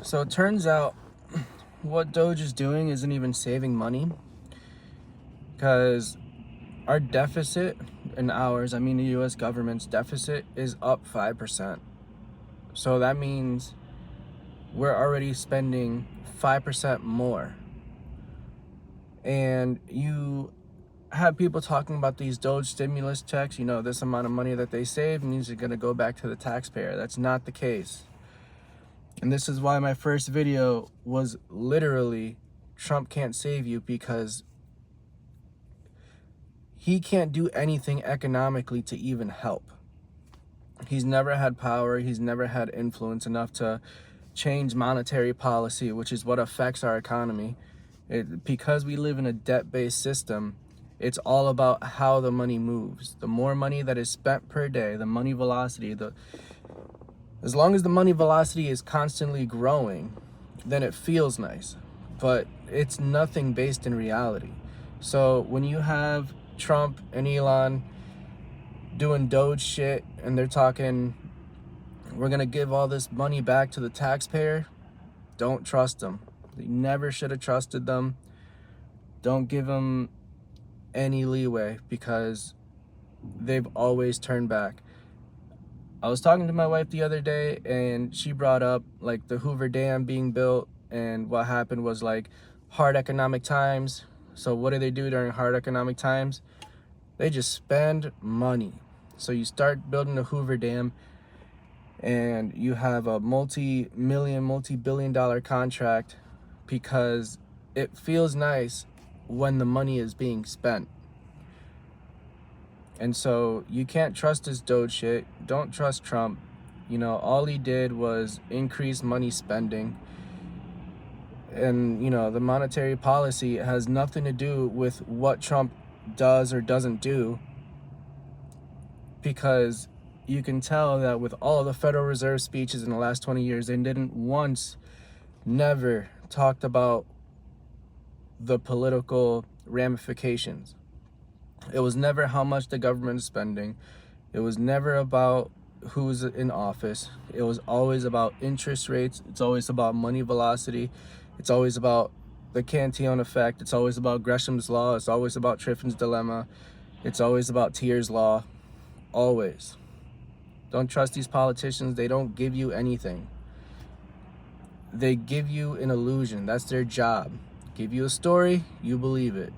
So it turns out what DOGE is doing isn't even saving money, because our deficit, in ours, I mean the US government's deficit, is up 5%. So that means we're already spending 5% more. And you have people talking about these DOGE stimulus checks, this amount of money that they save means it's going to go back to the taxpayer. That's not the case. And this is why my first video was literally Trump can't save you, because he can't do anything economically to even help. He's never had power. He's never had influence enough to change monetary policy, which is what affects our economy. Because we live in a debt-based system, it's all about how the money moves. The more money that is spent per day, the money velocity, as long as the money velocity is constantly growing, then it feels nice. But it's nothing based in reality. So when you have Trump and Elon doing DOGE shit and they're talking, we're gonna give all this money back to the taxpayer, don't trust them. You never should have trusted them. Don't give them any leeway, because they've always turned back. I was talking to my wife the other day and she brought up like the Hoover Dam being built, and what happened was like hard economic times. So what do they do during hard economic times? They just spend money. So you start building the Hoover Dam and you have a multi-million, multi-billion-dollar contract because it feels nice when the money is being spent. And so you can't trust this DOGE shit. Don't trust Trump. All he did was increase money spending. And, the monetary policy has nothing to do with what Trump does or doesn't do, because you can tell that with all the Federal Reserve speeches in the last 20 years, they didn't once, never talked about the political ramifications. It was never how much the government is spending. It was never about who's in office. It was always about interest rates. It's always about money velocity. It's always about the Cantillon effect. It's always about Gresham's law. It's always about Triffin's dilemma. It's always about Tier's law. Always. Don't trust these politicians. They don't give you anything. They give you an illusion. That's their job. Give you a story, you believe it.